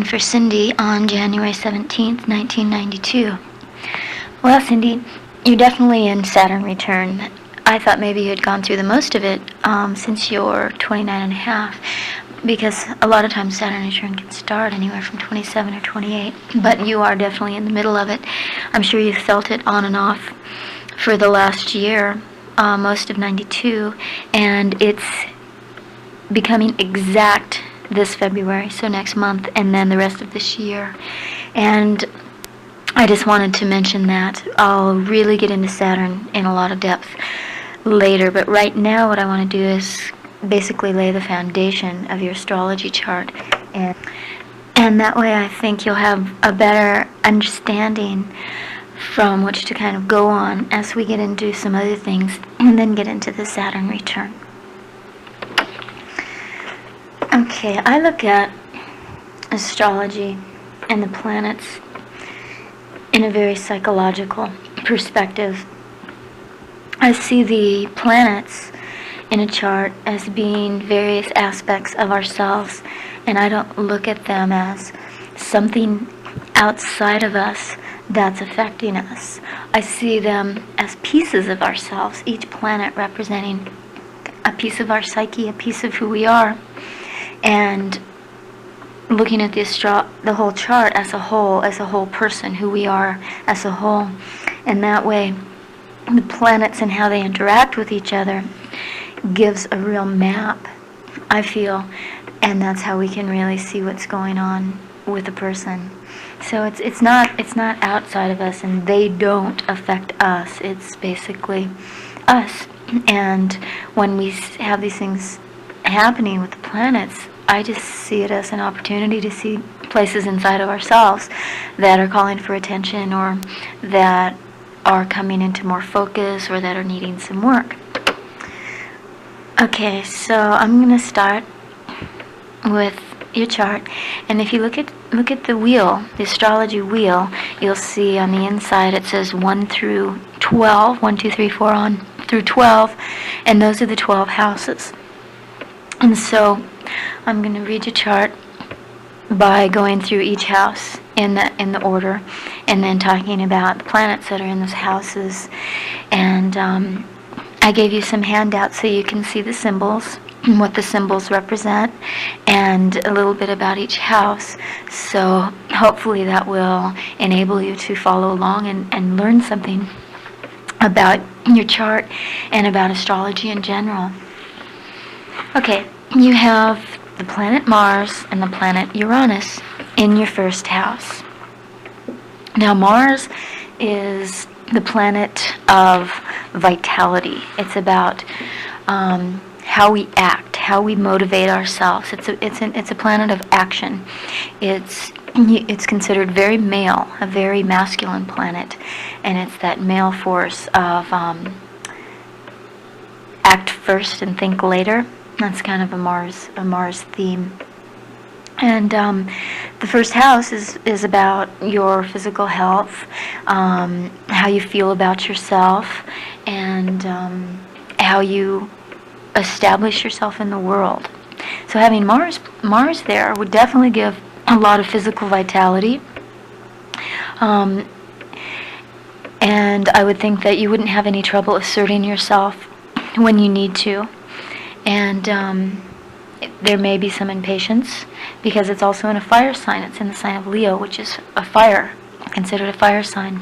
For Cindy on January 17th, 1992. Well, Cindy, you're definitely in Saturn return. I thought maybe you had gone through the most of it since you're 29 and a half, because a lot of times Saturn return can start anywhere from 27 or 28, but you are definitely in the middle of it. I'm sure you've felt it on and off for the last year, most of 92, and it's becoming exact this February, so next month, and then the rest of this year. And I just wanted to mention that. I'll really get into Saturn in a lot of depth later, but right now what I want to do is basically lay the foundation of your astrology chart, and that way I think you'll have a better understanding from which to kind of go on as we get into some other things and then get into the Saturn return. Okay, I look at astrology and the planets in a very psychological perspective. I see the planets in a chart as being various aspects of ourselves, and I don't look at them as something outside of us that's affecting us. I see them as pieces of ourselves, each planet representing a piece of our psyche, a piece of who we are. And looking at the whole chart as a whole person, who we are as a whole. And that way, the planets and how they interact with each other gives a real map, I feel, and that's how we can really see what's going on with a person. So it's not outside of us, and they don't affect us. It's basically us. And when we have these things happening with the planets, I just see it as an opportunity to see places inside of ourselves that are calling for attention, or that are coming into more focus, or that are needing some work. Okay, so I'm going to start with your chart, and if you look at the wheel, the astrology wheel, you'll see on the inside it says 1 through 12, 1, 2, 3, 4 on through 12, and those are the 12 houses. And so I'm going to read your chart by going through each house in the order, and then talking about the planets that are in those houses. And I gave you some handouts so you can see the symbols, what the symbols represent, and a little bit about each house. So hopefully that will enable you to follow along and learn something about your chart and about astrology in general. Okay, you have the planet Mars and the planet Uranus in your first house. Now, Mars is the planet of vitality. It's about how we act, how we motivate ourselves. It's a planet of action. It's considered very male, a very masculine planet, and it's that male force of act first and think later. That's kind of a Mars theme. And the first house is about your physical health, how you feel about yourself, and how you establish yourself in the world. So having Mars there would definitely give a lot of physical vitality. And I would think that you wouldn't have any trouble asserting yourself when you need to. And there may be some impatience, because it's also in a fire sign. It's in the sign of Leo, which is a fire, considered a fire sign.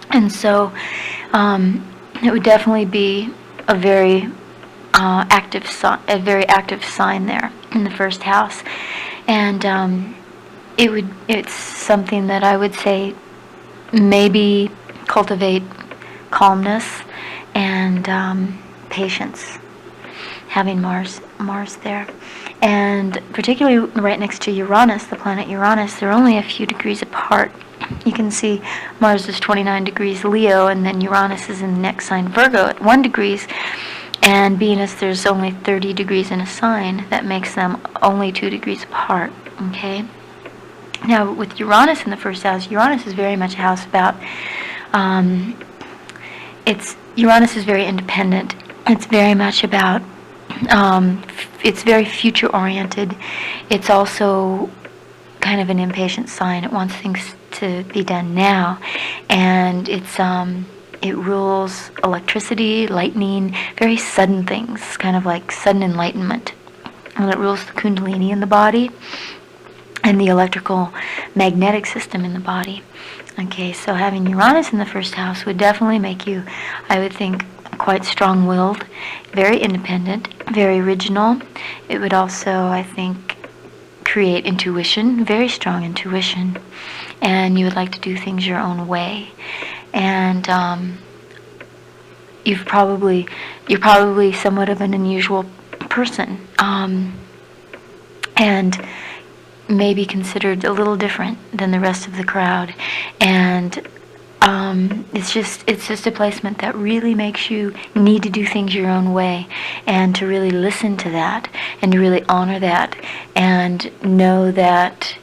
And so it would definitely be a very active sign there in the first house. And it's something that I would say maybe cultivate calmness and patience, having Mars there. And particularly right next to Uranus, the planet Uranus, they're only a few degrees apart. You can see Mars is 29 degrees Leo, and then Uranus is in the next sign Virgo at 1 degree. And being as there's only 30 degrees in a sign, that makes them only 2 degrees apart. Okay? Now, with Uranus in the first house, Uranus is very much a house about, Uranus is very independent. It's very much about, it's very future-oriented. It's also kind of an impatient sign. It wants things to be done now, and it rules electricity, lightning, very sudden things, kind of like sudden enlightenment. And it rules the kundalini in the body and the electrical magnetic system in the body. Okay, so having Uranus in the first house would definitely make you, I would think, quite strong-willed, very independent, very original. It would also, I think, create intuition, very strong intuition, and you would like to do things your own way. And you're probably somewhat of an unusual person, and maybe considered a little different than the rest of the crowd. And it's just a placement that really makes you need to do things your own way, and to really listen to that, and to really honor that, and know that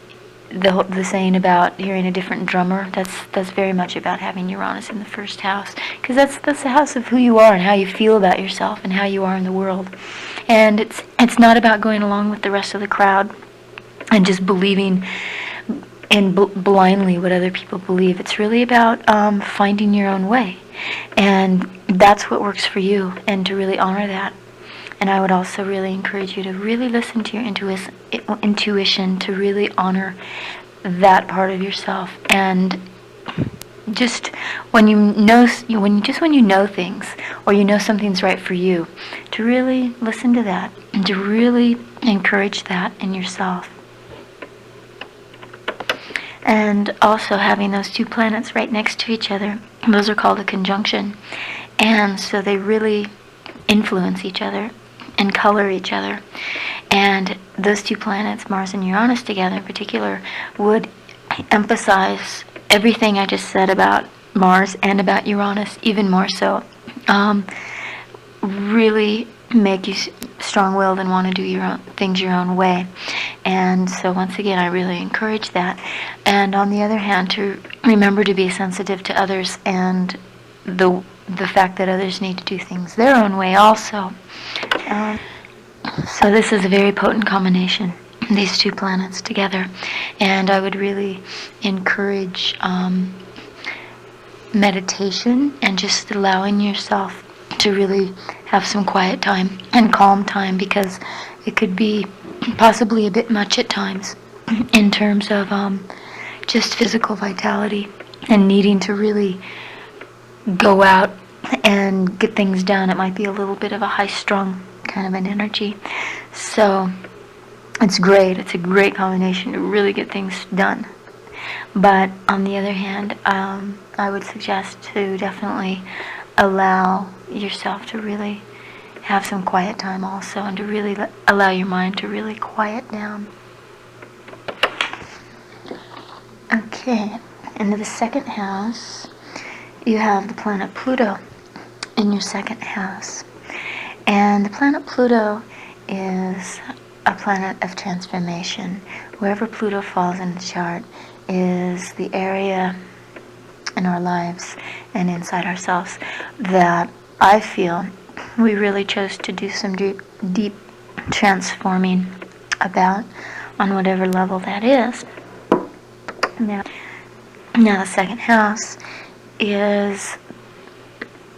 the saying about hearing a different drummer, that's very much about having Uranus in the first house, because that's the house of who you are and how you feel about yourself and how you are in the world. And it's not about going along with the rest of the crowd and just believing in blindly what other people believe. It's really about finding your own way, and that's what works for you, and to really honor that. And I would also really encourage you to really listen to your intuition, to really honor that part of yourself. And just when you know things, or you know something's right for you, to really listen to that, and to really encourage that in yourself. And also having those two planets right next to each other, those are called a conjunction. And so they really influence each other and color each other. And those two planets, Mars and Uranus together in particular, would emphasize everything I just said about Mars and about Uranus, even more so. Really make you strong-willed and want to do things your own way. And so once again, I really encourage that. And on the other hand, to remember to be sensitive to others, and the fact that others need to do things their own way also. So this is a very potent combination, these two planets together. And I would really encourage meditation, and just allowing yourself to really have some quiet time and calm time, because it could be possibly a bit much at times in terms of just physical vitality and needing to really go out and get things done. It might be a little bit of a high-strung kind of an energy. So it's great. It's a great combination to really get things done. But on the other hand, I would suggest to definitely allow yourself to really have some quiet time also, and to really allow your mind to really quiet down. Okay, into the second house, you have the planet Pluto in your second house. And the planet Pluto is a planet of transformation. Wherever Pluto falls in the chart is the area in our lives and inside ourselves that I feel we really chose to do some deep transforming about, on whatever level that is. Now the second house is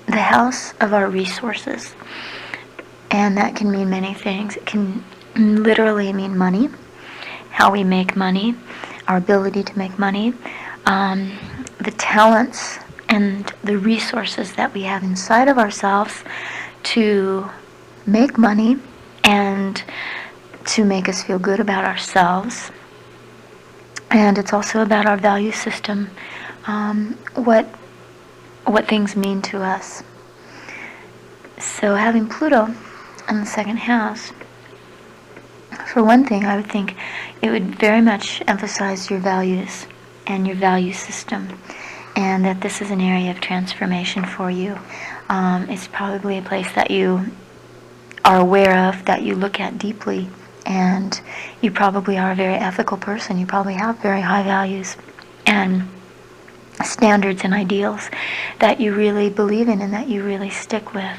the house of our resources. And that can mean many things. It can literally mean money, how we make money, our ability to make money, the talents and the resources that we have inside of ourselves to make money and to make us feel good about ourselves. And it's also about our value system, what things mean to us. So having Pluto in the second house, for one thing, I would think it would very much emphasize your values and your value system, and that this is an area of transformation for you. It's probably a place that you are aware of, that you look at deeply, and you probably are a very ethical person. You probably have very high values and standards and ideals that you really believe in and that you really stick with.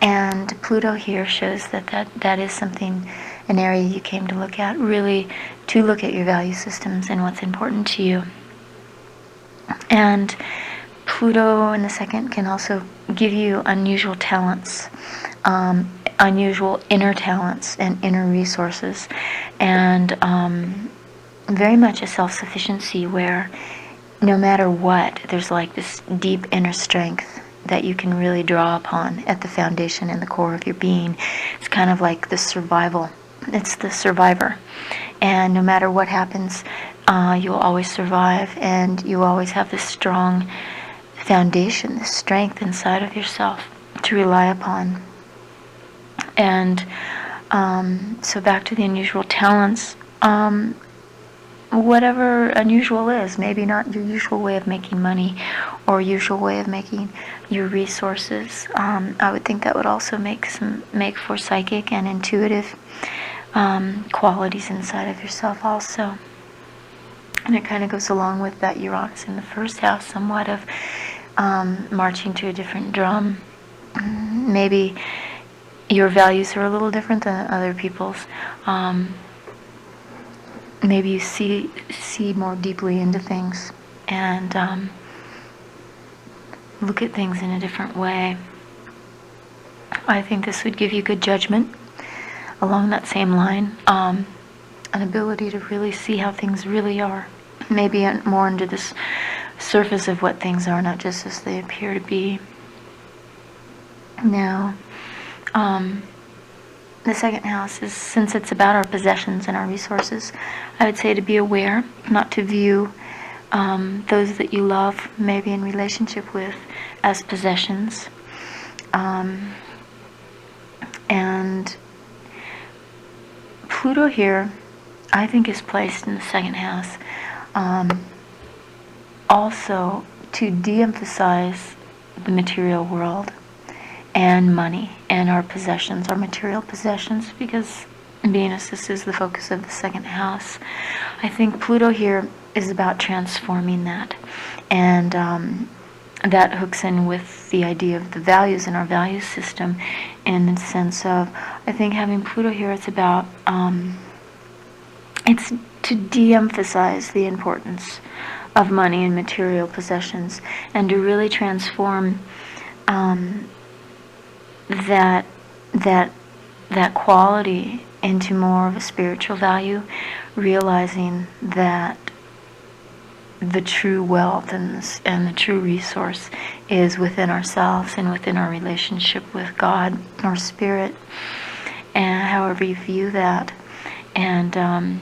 And Pluto here shows that is something an area you came to look at, really to look at your value systems and what's important to you. And Pluto in the second can also give you unusual talents, unusual inner talents and inner resources, and very much a self-sufficiency where no matter what, there's like this deep inner strength that you can really draw upon at the foundation and the core of your being. It's kind of like the survival. It's the survivor. And no matter what happens, you'll always survive, and you always have this strong foundation, this strength inside of yourself to rely upon. And so back to the unusual talents, whatever unusual is, maybe not your usual way of making money or usual way of making your resources. I would think that would also make for psychic and intuitive qualities inside of yourself also. And it kind of goes along with that Uranus in the first house, somewhat of marching to a different drum. Maybe your values are a little different than other people's. Maybe you see more deeply into things and look at things in a different way. I think this would give you good judgment along that same line, an ability to really see how things really are, maybe more under this surface of what things are, not just as they appear to be. Now, the second house is, since it's about our possessions and our resources, I would say to be aware, not to view those that you love, maybe in relationship with, as possessions. And Pluto here, I think, is placed in the second house also to de-emphasize the material world and money and our possessions, our material possessions, because Venus, this is the focus of the second house. I think Pluto here is about transforming that, and that hooks in with the idea of the values in our value system, in the sense of, I think having Pluto here, it's about it's to de-emphasize the importance of money and material possessions, and to really transform that quality into more of a spiritual value, realizing that the true wealth and the true resource is within ourselves and within our relationship with God or Spirit, and however you view that. And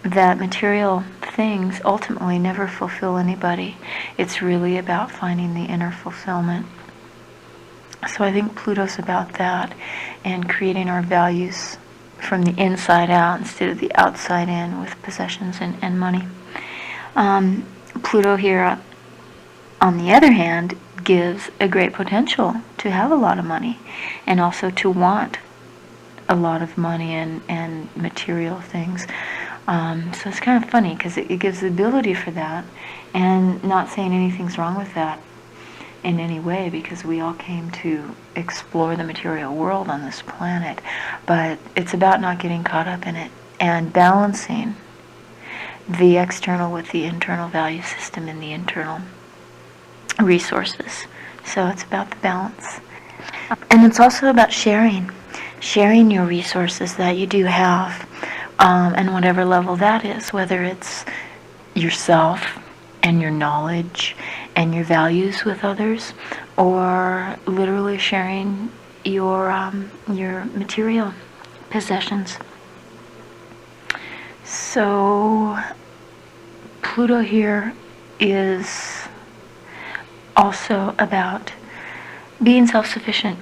that material things ultimately never fulfill anybody. It's really about finding the inner fulfillment. So I think Pluto's about that, and creating our values from the inside out instead of the outside in with possessions and money. Pluto here, on the other hand, gives a great potential to have a lot of money, and also to want a lot of money and material things. So it's kind of funny, because it gives the ability for that, and not saying anything's wrong with that in any way, because we all came to explore the material world on this planet. But it's about not getting caught up in it, and balancing the external with the internal value system and the internal resources. So it's about the balance. And it's also about sharing your resources that you do have, and whatever level that is, whether it's yourself and your knowledge and your values with others, or literally sharing your material possessions. So Pluto here is also about being self-sufficient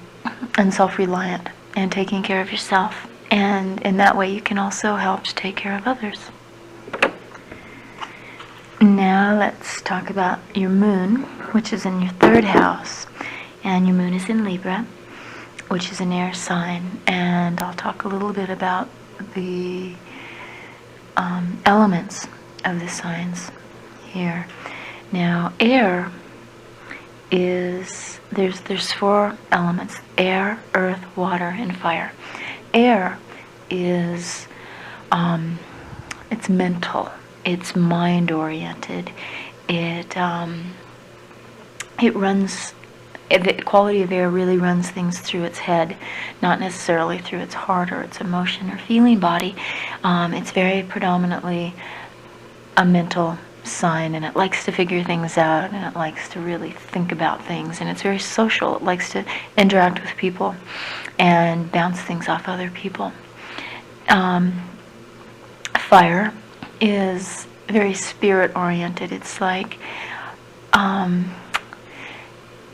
and self-reliant and taking care of yourself. And in that way you can also help to take care of others. Now let's talk about your moon, which is in your third house. And your moon is in Libra, which is an air sign. And I'll talk a little bit about the elements of the signs here. Now, air is, there's four elements: air, earth, water, and fire. Air is, it's mental, it's mind-oriented, it runs, the quality of air really runs things through its head, not necessarily through its heart or its emotion or feeling body. It's very predominantly a mental sign, and it likes to figure things out, and it likes to really think about things, and it's very social. It likes to interact with people and bounce things off other people. Fire is very spirit-oriented. It's like,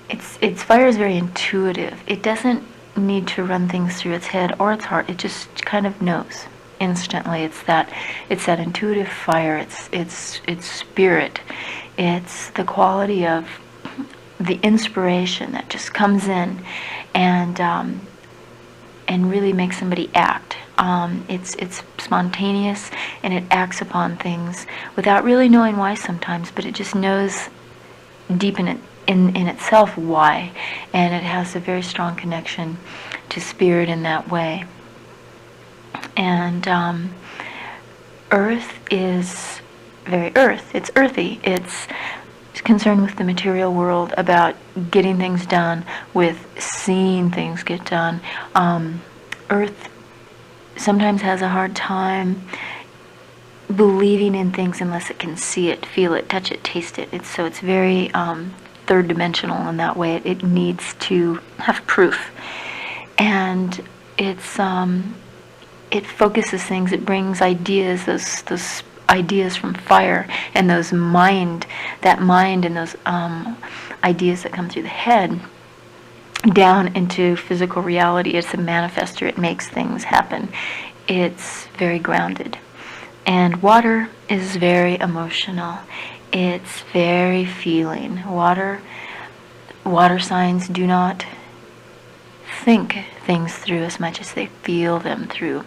it's fire is very intuitive. It doesn't need to run things through its head or its heart. It just kind of knows instantly. It's that intuitive fire. It's spirit. It's the quality of the inspiration that just comes in and really makes somebody act. It's spontaneous, and it acts upon things without really knowing why sometimes, but it just knows deep in itself why, and it has a very strong connection to spirit in that way. And earth is very earth. It's earthy. It's concerned with the material world, about getting things done, with seeing things get done. Earth sometimes has a hard time believing in things unless it can see it, feel it, touch it, taste it. It's very third dimensional in that way. It needs to have proof, and it focuses things. It brings ideas, those ideas from fire, and that mind and those ideas that come through the head down into physical reality. It's a manifester. It makes things happen. It's very grounded. And water is very emotional. It's very feeling. Water signs do not think things through as much as they feel them through.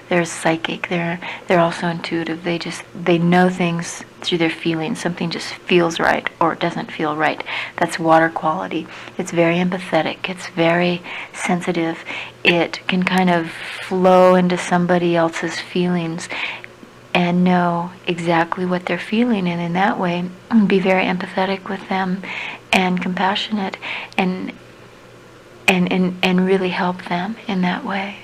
They're psychic. They're also intuitive. They know things through their feelings. Something just feels right or it doesn't feel right. That's water quality. It's very empathetic. It's very sensitive. It can kind of flow into somebody else's feelings and know exactly what they're feeling, and in that way be very empathetic with them and compassionate and really help them in that way.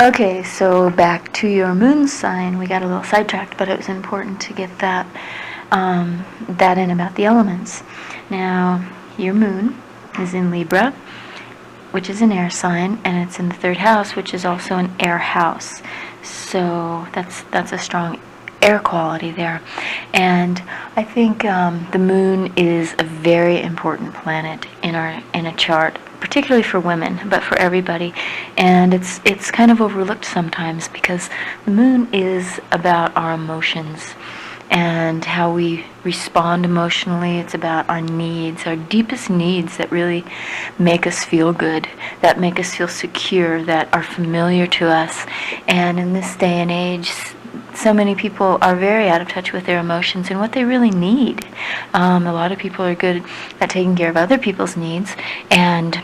Okay, so back to your moon sign. We got a little sidetracked, but it was important to get that in about the elements. Now, your moon is in Libra, which is an air sign, and it's in the third house, which is also an air house. So that's a strong air quality there. And I think the moon is a very important planet in a chart, particularly for women, but for everybody. And it's kind of overlooked sometimes, because the moon is about our emotions and how we respond emotionally. It's about our needs, our deepest needs that really make us feel good, that make us feel secure, that are familiar to us. And in this day and age, so many people are very out of touch with their emotions and what they really need. A lot of people are good at taking care of other people's needs and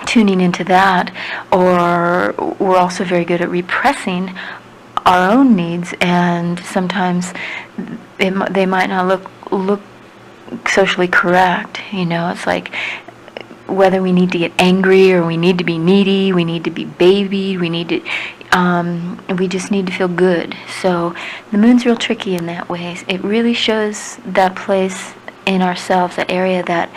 tuning into that, or we're also very good at repressing our own needs, and sometimes they might not look socially correct. It's like whether we need to get angry, or we need to be needy, we need to be babied, we just need to feel good. So the moon's real tricky in that way. It really shows that place in ourselves, that area that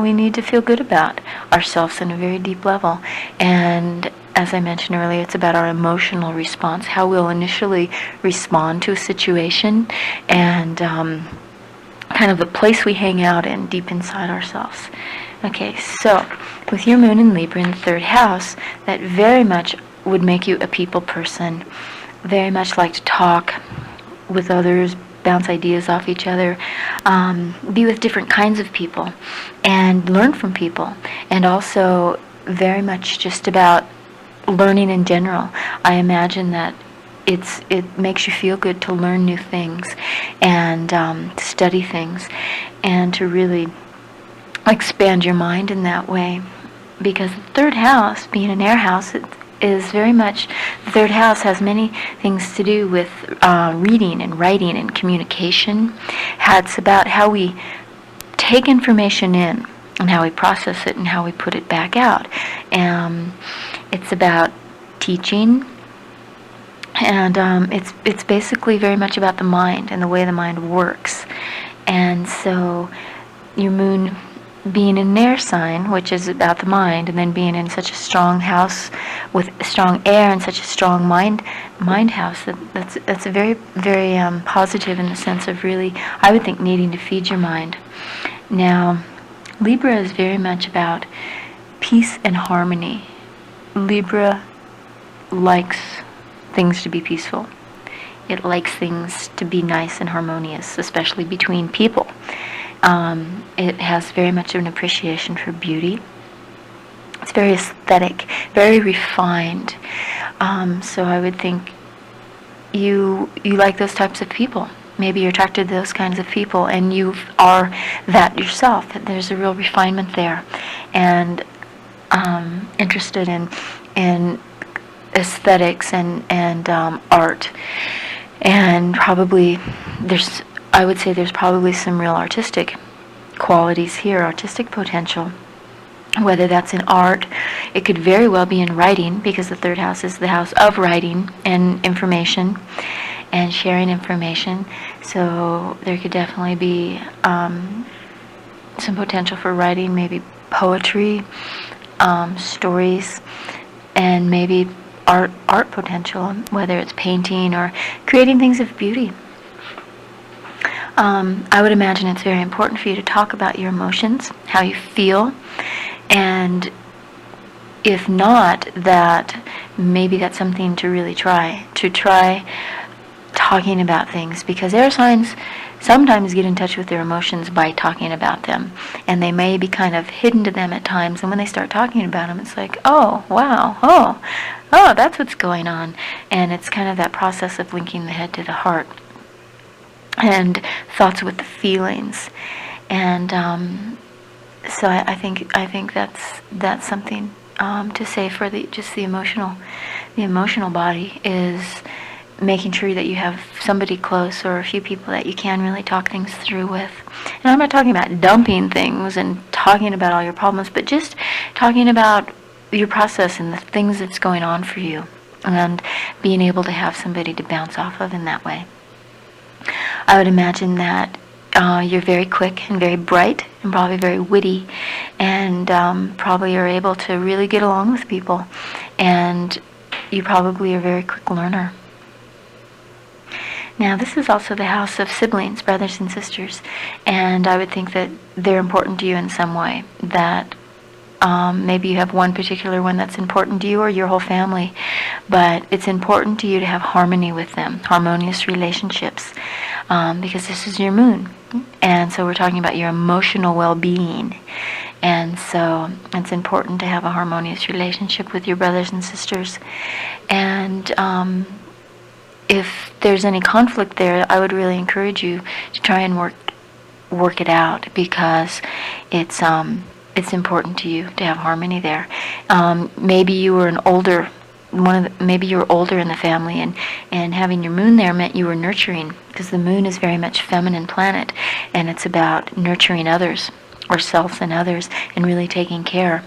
we need to feel good about ourselves on a very deep level. And as I mentioned earlier, it's about our emotional response, how we'll initially respond to a situation, and kind of the place we hang out in deep inside ourselves. Okay, so with your moon in Libra in the third house, that very much would make you a people person, very much like to talk with others, bounce ideas off each other, be with different kinds of people, and learn from people, and also very much just about learning in general. I imagine that it makes you feel good to learn new things and study things and to really expand your mind in that way. because the third house, being an air house, is very much, the third house has many things to do with reading and writing and communication. It's about how we take information in and how we process it and how we put it back out. It's about teaching, and it's basically very much about the mind and the way the mind works. And so your moon being in an air sign, which is about the mind, and then being in such a strong house with strong air and such a strong mind house, that's a very, very positive in the sense of really, I would think, needing to feed your mind. Now, Libra is very much about peace and harmony. Libra likes things to be peaceful. It likes things to be nice and harmonious, especially between people. It has very much an appreciation for beauty. It's very aesthetic, very refined. So I would think you like those types of people. Maybe you're attracted to those kinds of people, and you are that yourself. There's a real refinement there, and interested in aesthetics and art, and probably I would say there's probably some real artistic qualities here, artistic potential. Whether that's in art, it could very well be in writing, because the third house is the house of writing and information and sharing information. So there could definitely be some potential for writing, maybe poetry, stories, and maybe art potential, whether it's painting or creating things of beauty. I would imagine it's very important for you to talk about your emotions, how you feel, and if not, that maybe that's something to really try talking about things, because air signs sometimes get in touch with their emotions by talking about them, and they may be kind of hidden to them at times, and when they start talking about them, it's like, oh, wow, oh, that's what's going on. And it's kind of that process of linking the head to the heart and thoughts with the feelings. And so I think that's something to say for the emotional body, is making sure that you have somebody close or a few people that you can really talk things through with. And I'm not talking about dumping things and talking about all your problems, but just talking about your process and the things that's going on for you, and being able to have somebody to bounce off of in that way. I would imagine that you're very quick and very bright and probably very witty, and probably are able to really get along with people, and you probably are a very quick learner. Now, this is also the house of siblings, brothers and sisters, and I would think that they're important to you in some way, that maybe you have one particular one that's important to you, or your whole family, but it's important to you to have harmony with them, harmonious relationships, because this is your moon, and so we're talking about your emotional well-being, and so it's important to have a harmonious relationship with your brothers and sisters. And if there's any conflict there, I would really encourage you to try and work it out, because it's important to you to have harmony there. Maybe you were maybe you were older in the family, and having your moon there meant you were nurturing, because the moon is very much feminine planet, and it's about nurturing others, or selves and others, and really taking care.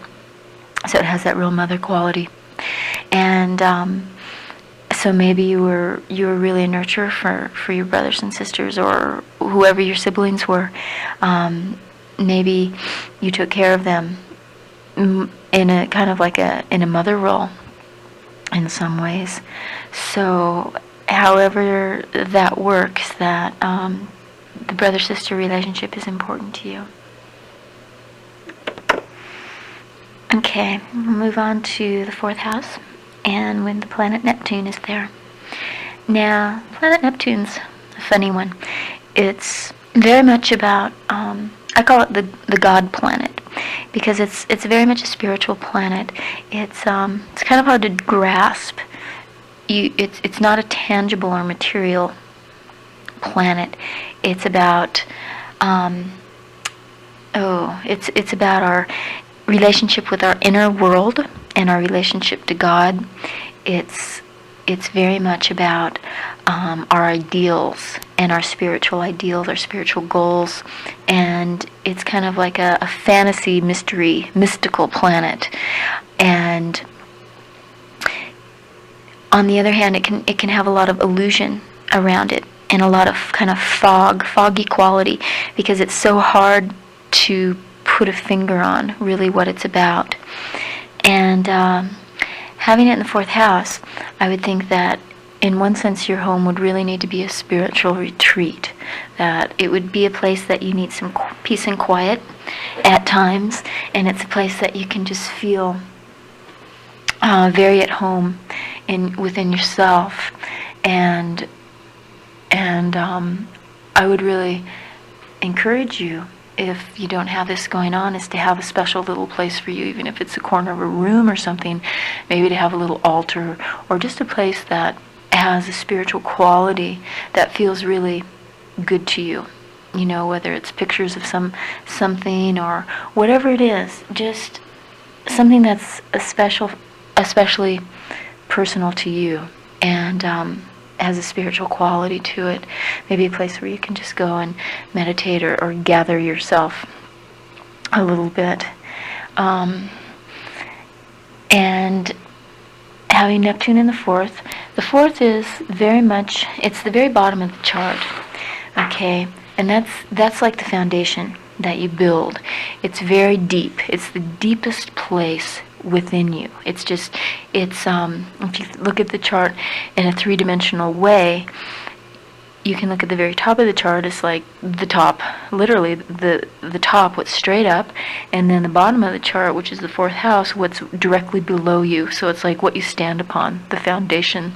So it has that real mother quality. And so maybe you were really a nurturer for your brothers and sisters, or whoever your siblings were. Maybe you took care of them in a kind of like in a mother role in some ways. So however that works, that the brother-sister relationship is important to you. Okay, we'll move on to the fourth house, and when the planet Neptune is there. Now, planet Neptune's a funny one. It's very much about, I call it the God planet, because it's very much a spiritual planet. It's kind of hard to grasp. It's not a tangible or material planet. It's about it's about relationship with our inner world and our relationship to God. It's very much about our ideals and our spiritual ideals, our spiritual goals, and it's kind of like a fantasy, mystical planet. And on the other hand, it can have a lot of illusion around it and a lot of kind of foggy quality, because it's so hard to put a finger on really what it's about. And having it in the 4th house, I would think that in one sense your home would really need to be a spiritual retreat, that it would be a place that you need some peace and quiet at times, and it's a place that you can just feel very at home within yourself. And I would really encourage you, if you don't have this going on, is to have a special little place for you, even if it's a corner of a room or something, maybe to have a little altar, or just a place that has a spiritual quality that feels really good to you. You know, whether it's pictures of something or whatever it is, just something that's especially personal to you, and has a spiritual quality to it. Maybe a place where you can just go and meditate or gather yourself a little bit. And having Neptune in the 4th. The 4th is very much, it's the very bottom of the chart. Okay? And that's like the foundation that you build. It's very deep. It's the deepest place within you. It's if you look at the chart in a 3-dimensional way, you can look at the very top of the chart as like the top, literally the top, what's straight up, and then the bottom of the chart, which is the 4th house, what's directly below you. So it's like what you stand upon, the foundation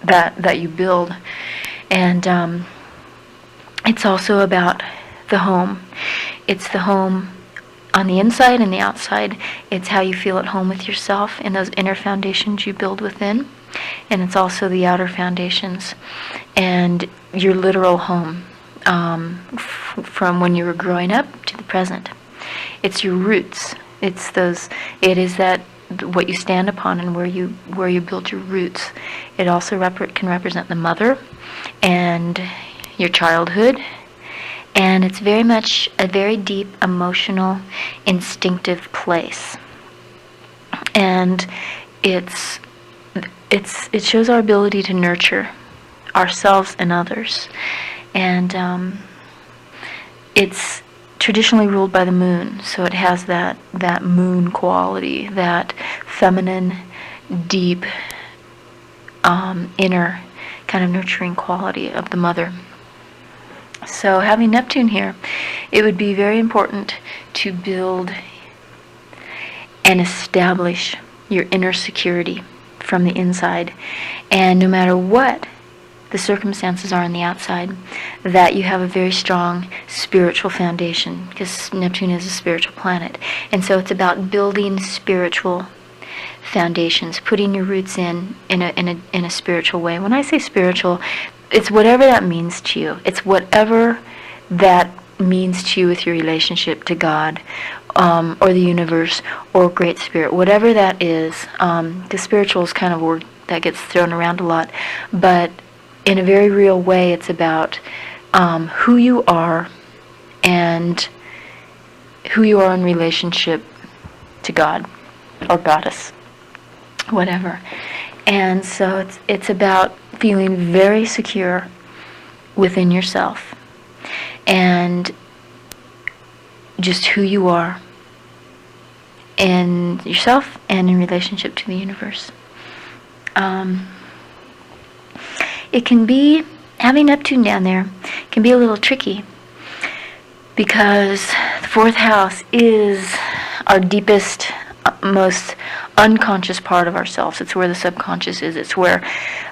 that you build. And it's also about the home. It's the home on the inside and the outside. It's how you feel at home with yourself and those inner foundations you build within. And it's also the outer foundations and your literal home, from when you were growing up to the present. It's your roots. It is that what you stand upon and where you build your roots. It also can represent the mother and your childhood. And it's very much a very deep, emotional, instinctive place. And it shows our ability to nurture ourselves and others. And it's traditionally ruled by the moon, so it has that moon quality, that feminine, deep, inner kind of nurturing quality of the mother. So having Neptune here, it would be very important to build and establish your inner security from the inside. And no matter what the circumstances are on the outside, that you have a very strong spiritual foundation, because Neptune is a spiritual planet. And so it's about building spiritual foundations, putting your roots in a spiritual way. When I say spiritual, it's whatever that means to you. It's whatever that means to you with your relationship to God, or the universe, or Great Spirit, whatever that is. Because spiritual is kind of a word that gets thrown around a lot, but in a very real way, it's about who you are and who you are in relationship to God or Goddess, whatever. And so it's about feeling very secure within yourself and just who you are in yourself and in relationship to the universe. It can be, having Neptune down there can be a little tricky, because the 4th house is our deepest, most unconscious part of ourselves. It's where the subconscious is. It's where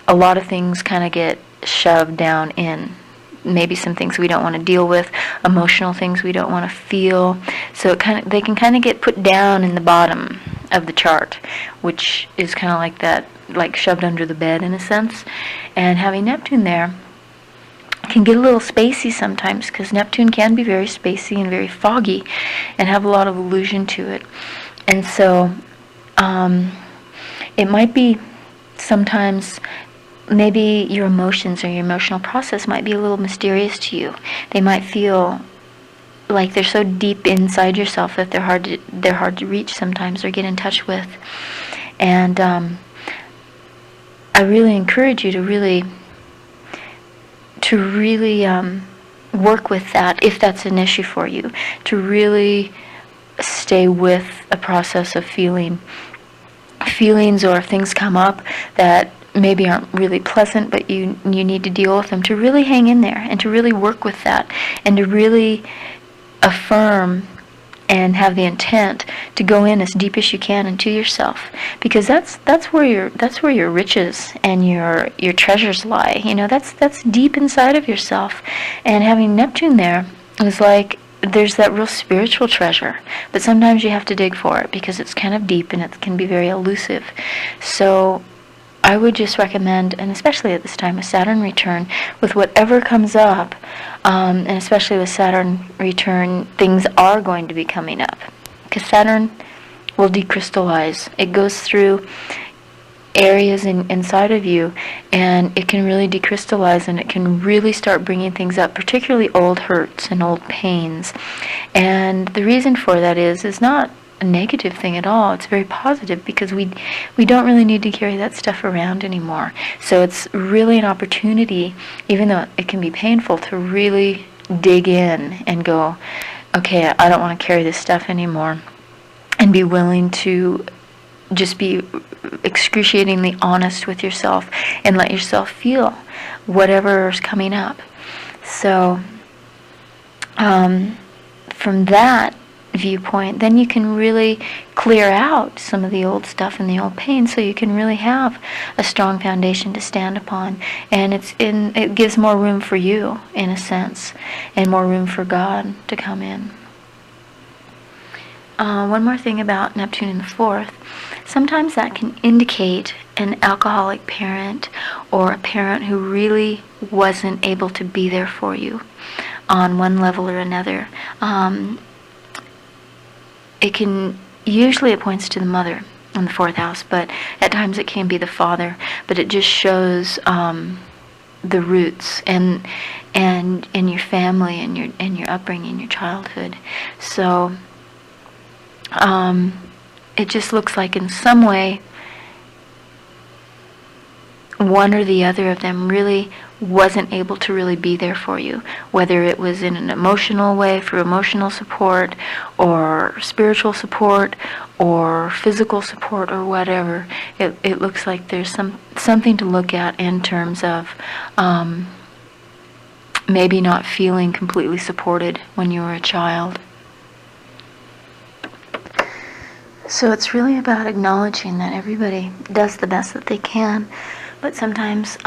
a lot of things kind of get shoved down in. Maybe some things we don't want to deal with, emotional things we don't want to feel. So they can kind of get put down in the bottom of the chart, which is kind of like shoved under the bed in a sense. And having Neptune there can get a little spacey sometimes, because Neptune can be very spacey and very foggy and have a lot of illusion to it. And so it might be sometimes, maybe your emotions or your emotional process might be a little mysterious to you. They might feel like they're so deep inside yourself that they're hard to reach sometimes or get in touch with. And I really encourage you to really work with that, if that's an issue for you, to really stay with a process of feelings, or if things come up that maybe aren't really pleasant, but you need to deal with them, to really hang in there and to really work with that, and to really affirm and have the intent to go in as deep as you can into yourself, because that's where your riches and your treasures lie. That's deep inside of yourself. And having Neptune there is like there's that real spiritual treasure, but sometimes you have to dig for it because it's kind of deep and it can be very elusive. So I would just recommend, and especially at this time with Saturn return, with whatever comes up, and especially with Saturn return, things are going to be coming up. Because Saturn will decrystallize. It goes through areas inside of you, and it can really decrystallize, and it can really start bringing things up, particularly old hurts and old pains. And the reason for that is not a negative thing at all. It's very positive, because we don't really need to carry that stuff around anymore. So it's really an opportunity, even though it can be painful, to really dig in and go, okay, I don't want to carry this stuff anymore, and be willing to just be excruciatingly honest with yourself and let yourself feel whatever's coming up. So from that viewpoint, then you can really clear out some of the old stuff and the old pain, so you can really have a strong foundation to stand upon, and it gives more room for you, in a sense, and more room for God to come in. One more thing about Neptune in the 4th, sometimes that can indicate an alcoholic parent, or a parent who really wasn't able to be there for you on one level or another. Usually it points to the mother in the 4th house, but at times it can be the father. But it just shows the roots and your family and your upbringing, your childhood. So it just looks like in some way one or the other of them really wasn't able to really be there for you, whether it was in an emotional way, through emotional support, or spiritual support, or physical support, or whatever. It looks like there's something to look at in terms of maybe not feeling completely supported when you were a child. So it's really about acknowledging that everybody does the best that they can, but sometimes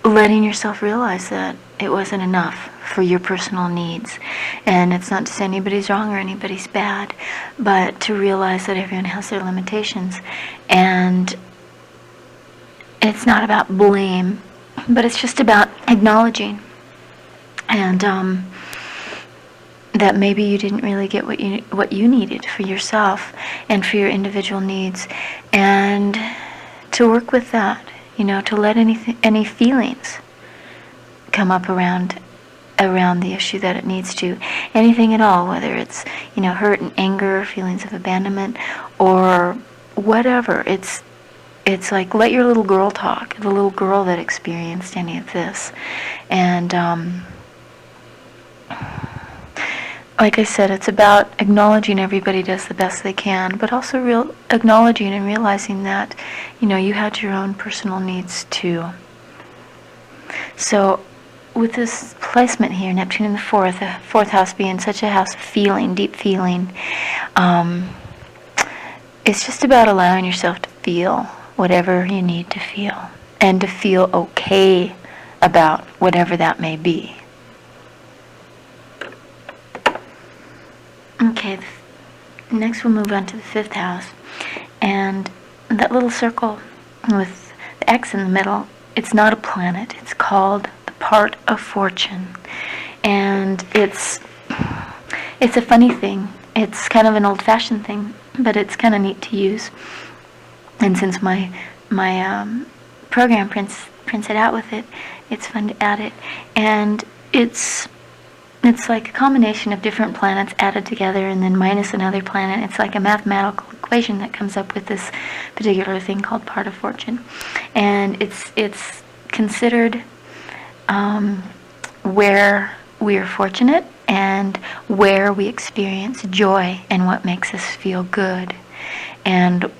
letting yourself realize that it wasn't enough for your personal needs. And it's not to say anybody's wrong or anybody's bad, but to realize that everyone has their limitations. And it's not about blame, but it's just about acknowledging. And that maybe you didn't really get what you needed for yourself and for your individual needs. And to work with that, to let any feelings come up around the issue that it needs to. Anything at all, whether it's, hurt and anger, feelings of abandonment, or whatever. It's like, let your little girl talk, the little girl that experienced any of this. And like I said, it's about acknowledging everybody does the best they can, but also acknowledging and realizing that, you had your own personal needs too. So with this placement here, Neptune in the 4th, the 4th house being such a house of feeling, deep feeling, it's just about allowing yourself to feel whatever you need to feel, and to feel okay about whatever that may be. Okay, next we'll move on to the 5th house, and that little circle with the X in the middle, it's not a planet, it's called the part of fortune. And it's a funny thing. It's kind of an old-fashioned thing, but it's kind of neat to use. And since my program prints it out with it, it's fun to add it. And it's like a combination of different planets added together and then minus another planet. It's like a mathematical equation that comes up with this particular thing called part of fortune. And it's considered where we are fortunate and where we experience joy and what makes us feel good, and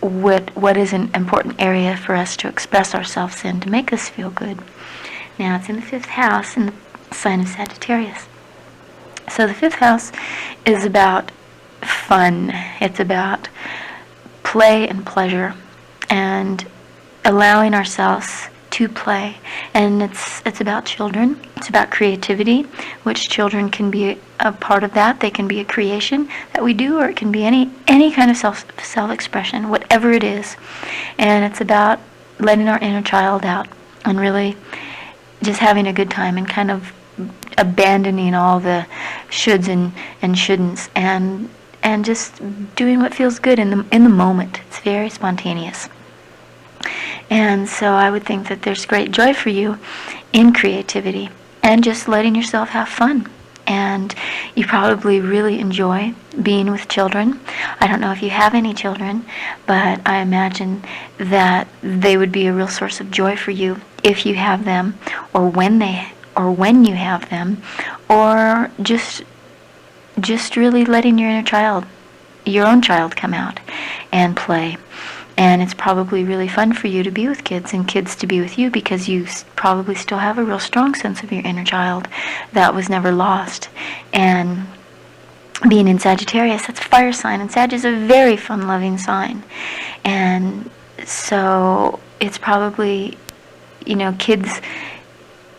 what is an important area for us to express ourselves in to make us feel good. Now, it's in the 5th house in the sign of Sagittarius. So the 5th house is about fun. It's about play and pleasure and allowing ourselves to play. And it's about children. It's about creativity, which children can be a part of that. They can be a creation that we do, or it can be any kind of self-expression, whatever it is. And it's about letting our inner child out and really just having a good time and kind of abandoning all the shoulds and shouldn'ts and just doing what feels good in the moment. It's very spontaneous. And so I would think that there's great joy for you in creativity and just letting yourself have fun. And you probably really enjoy being with children. I don't know if you have any children, but I imagine that they would be a real source of joy for you if you have them, or when you have them, or just really letting your inner child, your own child, come out and play. And it's probably really fun for you to be with kids and kids to be with you, because you probably still have a real strong sense of your inner child that was never lost. And being in Sagittarius, that's a fire sign, and Sag is a very fun-loving sign. And so it's probably, kids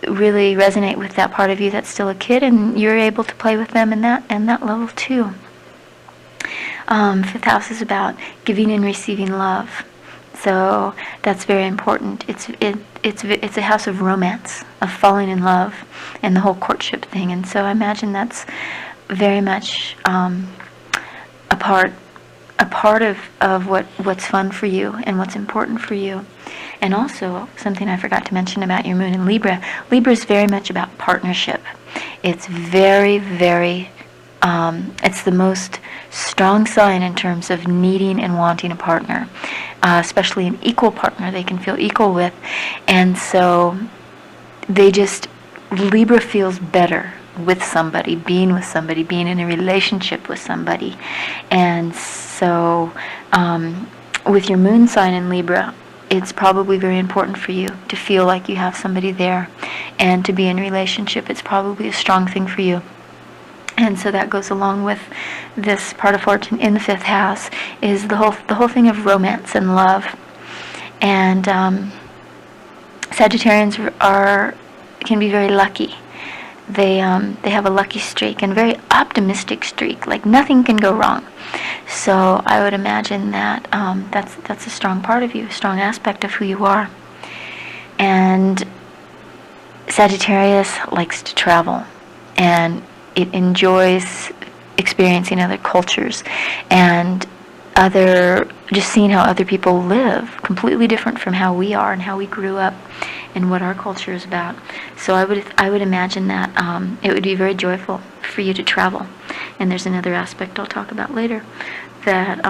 really resonate with that part of you that's still a kid, and you're able to play with them in that level too. 5th house is about giving and receiving love, so that's very important. It's a house of romance, of falling in love, and the whole courtship thing. And so I imagine that's very much a part of what's fun for you and what's important for you. And also, something I forgot to mention about your moon in Libra. Libra is very much about partnership. It's very, very it's the most strong sign in terms of needing and wanting a partner, especially an equal partner they can feel equal with. And so Libra feels better with somebody, being in a relationship with somebody. And so with your moon sign in Libra, it's probably very important for you to feel like you have somebody there and to be in a relationship. It's probably a strong thing for you. And so that goes along with this part of fortune in the 5th house, is the whole thing of romance and love. And Sagittarians can be very lucky. They have a lucky streak, and a very optimistic streak. Like nothing can go wrong. So I would imagine that that's a strong part of you, a strong aspect of who you are. And Sagittarius likes to travel, and it enjoys experiencing other cultures and just seeing how other people live, completely different from how we are and how we grew up and what our culture is about. So I would imagine that it would be very joyful for you to travel. And there's another aspect I'll talk about later that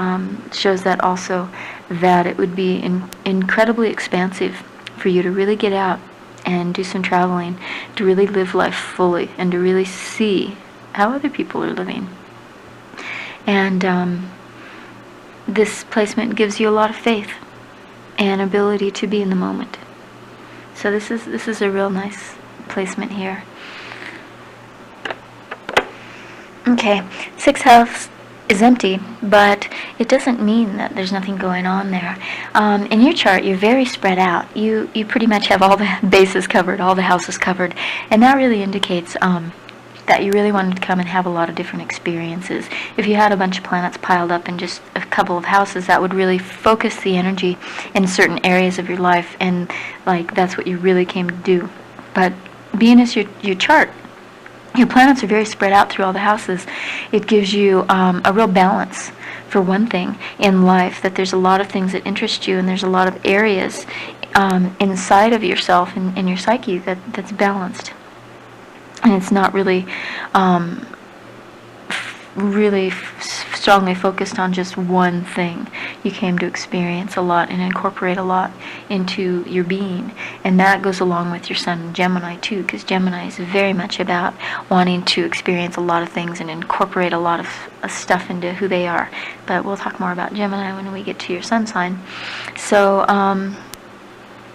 shows that also, that it would be incredibly expansive for you to really get out and do some traveling, to really live life fully and to really see how other people are living. And this placement gives you a lot of faith and ability to be in the moment. So this is a real nice placement here. Okay, 6th house is empty, but it doesn't mean that there's nothing going on there. In your chart, you're very spread out. You pretty much have all the bases covered, all the houses covered, and that really indicates that you really wanted to come and have a lot of different experiences. If you had a bunch of planets piled up in just a couple of houses, that would really focus the energy in certain areas of your life, and like that's what you really came to do. But Venus, your chart, your planets are very spread out through all the houses. It gives you a real balance, for one thing, in life, that there's a lot of things that interest you, and there's a lot of areas inside of yourself and in your psyche that's balanced. And it's not really strongly focused on just one thing. You came to experience a lot and incorporate a lot into your being, and that goes along with your sun in Gemini too, because Gemini is very much about wanting to experience a lot of things and incorporate a lot of stuff into who they are. But we'll talk more about Gemini when we get to your sun sign. So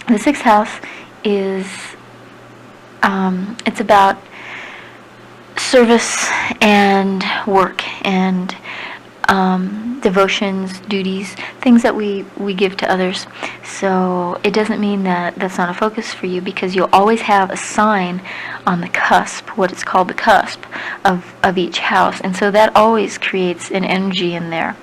the sixth house is it's about service and work and devotions, duties, things that we give to others. So it doesn't mean that that's not a focus for you, because you'll always have a sign on the cusp, what it's called the cusp, of each house. And so that always creates an energy in there.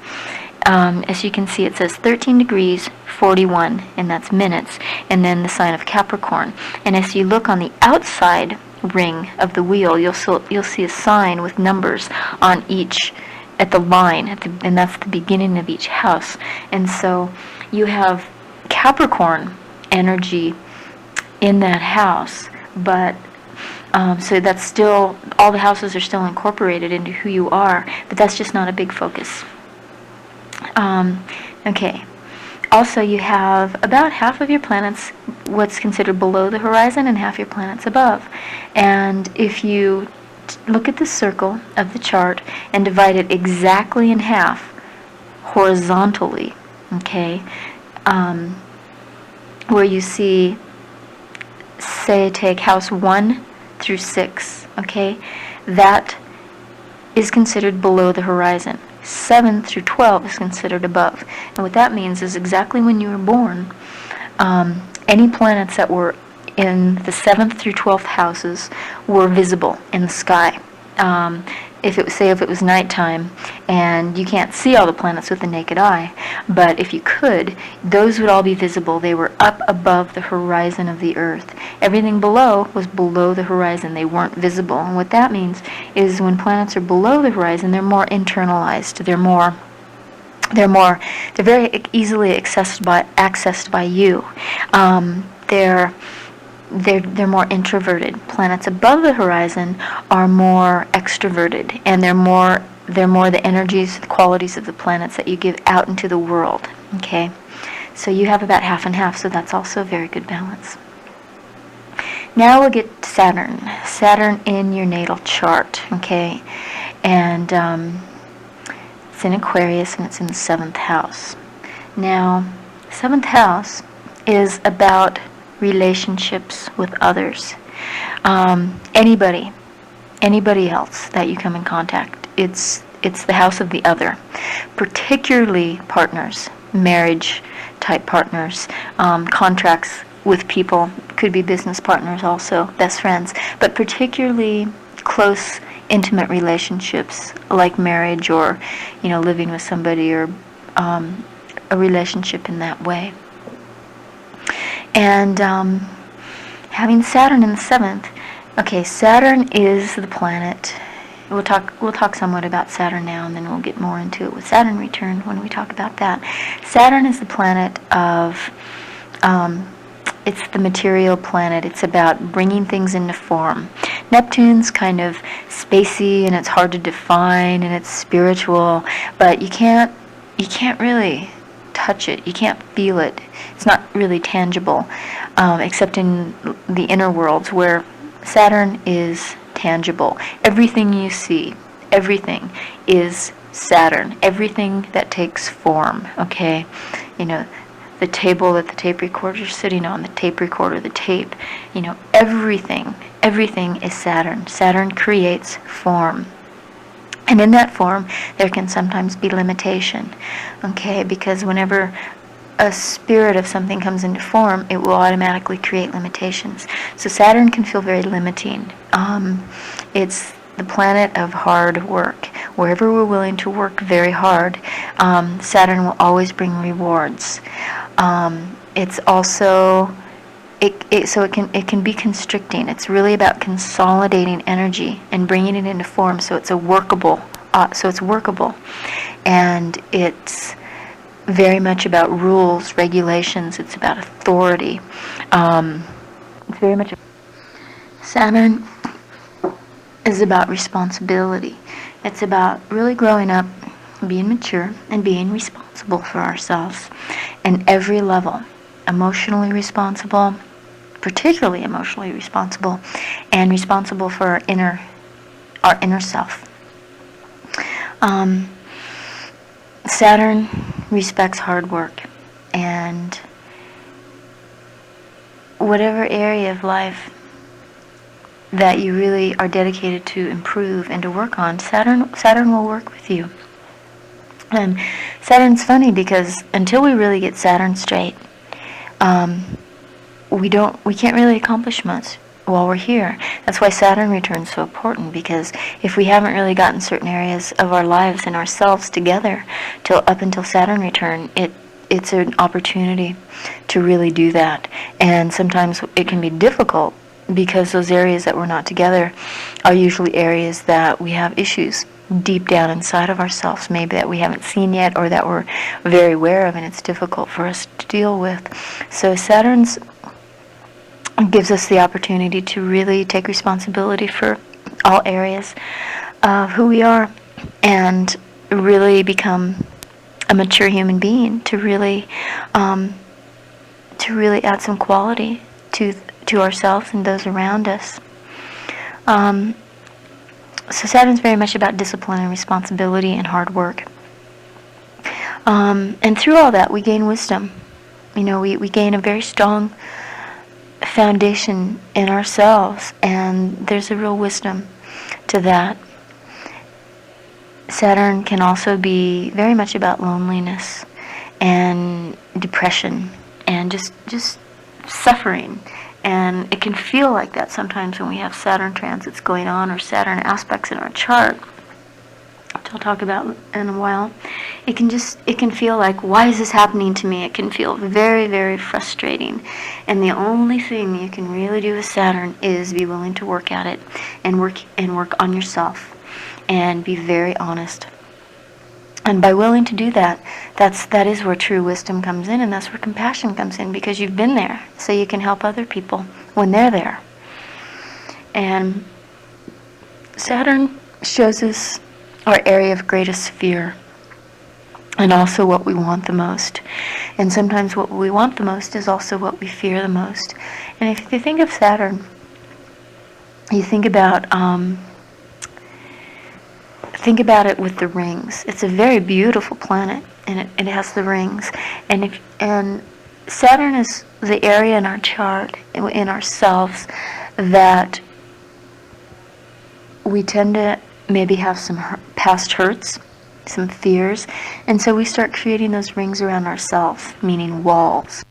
As you can see, it says 13 degrees, 41, and that's minutes, and then the sign of Capricorn. And as you look on the outside ring of the wheel, you'll see a sign with numbers on each, at the line, and that's the beginning of each house. And so you have Capricorn energy in that house, but so that's still, all the houses are still incorporated into who you are, but that's just not a big focus. Okay. Also, you have about half of your planets what's considered below the horizon and half your planets above. And if you look at the circle of the chart and divide it exactly in half horizontally, okay, where you see, say, take house 1 through 6, okay, that is considered below the horizon. 7 through 12 is considered above. And what that means is exactly when you were born, any planets that were in the 7th through 12th houses were visible in the sky. If it was nighttime and you can't see all the planets with the naked eye, but if you could, those would all be visible. They were up above the horizon of the Earth. Everything below was below the horizon. They weren't visible. And what that means is when planets are below the horizon, they're more internalized. They're very easily accessed by you. They're more introverted. Planets above the horizon are more extroverted, and they're more the energies, the qualities of the planets that you give out into the world. Okay, so you have about half and half, so that's also a very good balance. Now we'll get to Saturn. Saturn in your natal chart. Okay, and it's in Aquarius, and it's in the 7th house. Now, 7th house is about relationships with others. Anybody else that you come in contact, it's the house of the other, particularly partners, marriage type partners, contracts with people, could be business partners also, best friends, but particularly close, intimate relationships like marriage, or living with somebody, or a relationship in that way. And having Saturn in the 7th, okay, Saturn is the planet. We'll talk somewhat about Saturn now, and then we'll get more into it with Saturn return when we talk about that. Saturn is the planet of, it's the material planet. It's about bringing things into form. Neptune's kind of spacey, and it's hard to define, and it's spiritual, but you can't really touch it. You can't feel it. It's not really tangible, except in the inner worlds where Saturn is tangible. Everything you see, everything is Saturn. Everything that takes form, okay? The table that the tape recorder is sitting on, the tape recorder, the tape, everything is Saturn. Saturn creates form. And in that form, there can sometimes be limitation, okay? Because whenever a spirit of something comes into form, it will automatically create limitations. So Saturn can feel very limiting. It's the planet of hard work. Wherever we're willing to work very hard, Saturn will always bring rewards. It's also it can be constricting. It's really about consolidating energy and bringing it into form, so it's workable, and it's very much about rules, regulations. It's about authority. It's very much. Saturn is about responsibility. It's about really growing up, being mature, and being responsible for ourselves in every level. Emotionally responsible, particularly emotionally responsible, and responsible for our inner self. Saturn respects hard work, and whatever area of life that you really are dedicated to improve and to work on, Saturn will work with you. And Saturn's funny because until we really get Saturn straight, we can't really accomplish much while we're here. That's why Saturn returns so important, because if we haven't really gotten certain areas of our lives and ourselves together up until Saturn return, it's an opportunity to really do that. And sometimes it can be difficult because those areas that we're not together are usually areas that we have issues deep down inside of ourselves, maybe that we haven't seen yet or that we're very aware of, and it's difficult for us to deal with. So Saturn gives us the opportunity to really take responsibility for all areas of who we are and really become a mature human being, to really add some quality to ourselves and those around us. So Saturn's very much about discipline and responsibility and hard work. And through all that, we gain wisdom. We gain a very strong foundation in ourselves, and there's a real wisdom to that. Saturn can also be very much about loneliness and depression and just suffering. And it can feel like that sometimes when we have Saturn transits going on or Saturn aspects in our chart, which I'll talk about in a while. It can feel like, why is this happening to me? It can feel very, very frustrating. And the only thing you can really do with Saturn is be willing to work at it and work on yourself and be very honest. And by willing to do that, that is where true wisdom comes in, and that's where compassion comes in, because you've been there, so you can help other people when they're there. And Saturn shows us our area of greatest fear, and also what we want the most. And sometimes what we want the most is also what we fear the most. And if you think of Saturn, you think about it with the rings. It's a very beautiful planet, and it has the rings. And Saturn is the area in our chart, in ourselves, that we tend to maybe have some past hurts, some fears, and so we start creating those rings around ourselves, meaning walls.